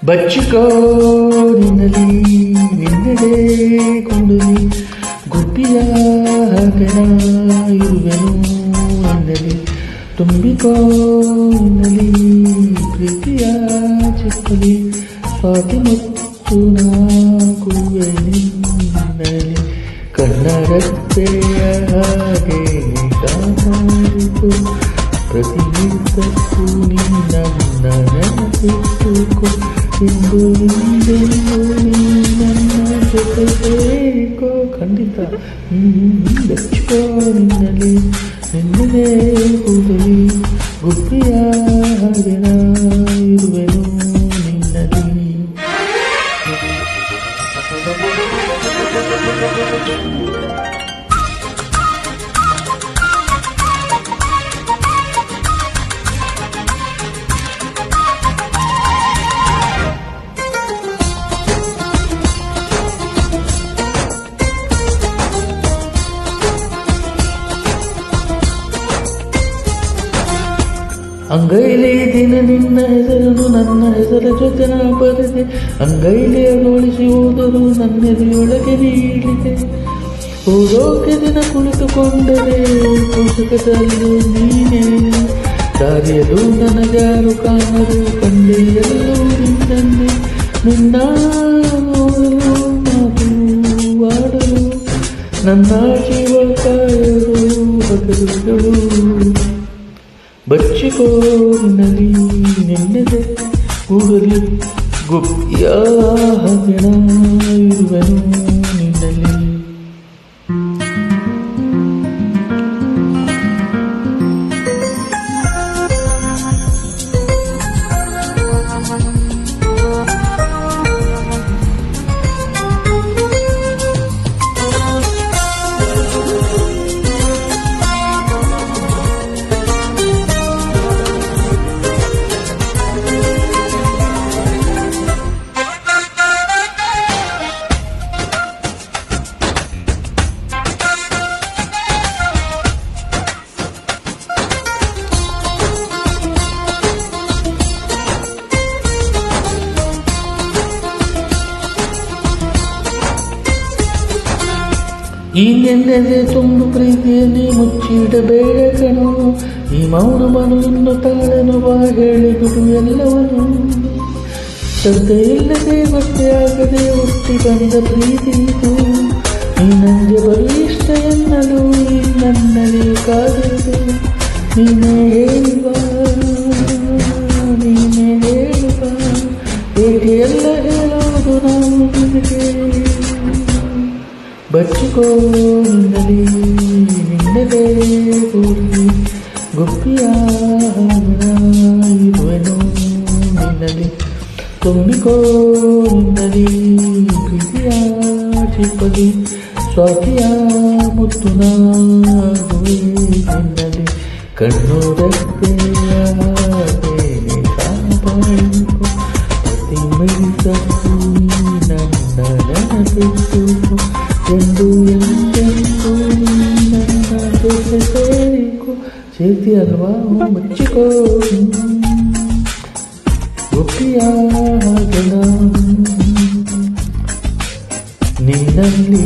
ಬಚ್ಚಿಕೋ ನಿನ್ನಲಿ ನಿನ್ನೆಡೆ ಕೊಂಡಲಿ ಗುಬ್ಬಿಯ ಹಾಗೆನ ಇರುವೆನು ನಿನ್ನಲಿ ತುಂಬಿಕೋ ನಿನ್ನಲಿ ಪ್ರೀತಿಯ ಚಿಕ್ಕಲಿ ಸ್ವಾತಿ ಮತ್ತು ನಾಗುವೆ ನಿನ್ನಲಿ ಕನ್ನಡತ್ತೆಯ ಹಾಗೆ ಕಾಪಾಡಿತು ಪ್ರತಿನಿತ್ಯಕ್ಕೂ ನಿನ್ನ ನೆನಪಿಟ್ಟುಕೋ ಇಂದು ಹಿಂದೆಂದು ನನ್ನ ಜೊತೆ ಸೇರಿಕೋ ಖಂಡಿತ ಬೆಚ್ಚಿಕೋ ನಿನ್ನಲಿ ನಿನ್ನದೇ ಕೂದಲಿ ಗುಬ್ಬಿಯ ಹಾಗೆ ನಾ ಇರುವೆನು ನಿನ್ನಲಿ. ಅಂಗೈಲಿ ದಿನ ನಿನ್ನ ಹೆಸರನ್ನು ನನ್ನ ಹೆಸರ ಜೊತೆ ನಾ ಬರೆದೆ ಅಂಗೈಲಿ ಅಗೋಳಿಸಿ ಹೋದರು ನನ್ನೆದೆಯೊಳಗೆ ನೀಡಿದೆ ಓದೋಕೆ ದಿನ ಕುಳಿತುಕೊಂಡರೆ ಪುಸ್ತಕದಲ್ಲೂ ನೀನೇ ದಾರಿಯಲ್ಲೂ ನನಗ್ಯಾರು ಕಾಣರು ಕಂಡೆಯಲ್ಲೂ ನಿನ್ನನ್ನೇ ನಿನ್ನ ನೋಡಲು ಮಾತು ಆಡಲು ನನ್ನ ಜೀವ ಕಾಯಲು ಹಗಲುಗಳು ಬಚ್ಚಿಕೋ ನಿನ್ನಲಿ ನಿನ್ನೆದೆ ಕೂಡಲಿ ಗುಬ್ಬಿಯ ಹಾಗೆ ನಾ ಇರುವೆನು ನಿನ್ನಲ್ಲಿ. ಈ ನೆನ್ನೆದೆ ತುಂಬು ಪ್ರೀತಿಯನ್ನೇ ಮುಚ್ಚಿಡಬೇಡ ಕಣೋ ಈ ಮೌನವನ್ನು ಇನ್ನು ತಾಳನು ಬಾ ಹೇಳಿಬಿಡು ಎಲ್ಲವನು ಶ್ರದ್ಧೆ ಇಲ್ಲದೆ ಮತ್ತೆ ಆಗದೆ ಹುಟ್ಟಿ ಬಂದ ಪ್ರೀತಿ ಇದು ಈ ನಂಗೆ ಬಲು ಇಷ್ಟ ಎನ್ನಲು ಈ ನನ್ನಲ್ಲಿ ಕಾದದು ನೀನೇ ಹೇಳುವ ಹೇಗೆ ಎಲ್ಲ ಹೇಳೋದು ನಾವು ನಿನಗೆ ಬಚ್ಚಿಕೋ ನಿನ್ನಲಿ ನಿನ್ನದೇ ಕೂಡಲಿ ಗುಬ್ಬಿಯ ಇರುವೆನು ನಿನ್ನಲಿ ತುಂಬಿಕೋ ನಿನ್ನಲಿ ಪ್ರೀತಿಯ ಚಿಪ್ಪಲಿ ಸ್ವಾತಿಯ ಮುತ್ತು ನಾಗುವೆ ನಿನ್ನಲಿ ಕಣ್ಣೋದಕ್ಕೆಯ ಹಾಗೆ ಕಾಪಾಡಿಕೋ ಪ್ರತಿ ಮಿಡಿತಕ್ಕೂ ನನ್ನ ನೆನಪಿಟ್ಟುಕೋ ಎಂದು ಎಂದೆಂದೂ ನನ್ನ ಜೊತೆ ಸೇರಿಕೋ ಸೇರ್ತಿ ಅಲ್ವಾ ಮುಚ್ಚಿಕೋ ಗುಬ್ಬಿಯ ಹಾಗೆ ನಾ ನಿನ್ನಲ್ಲಿ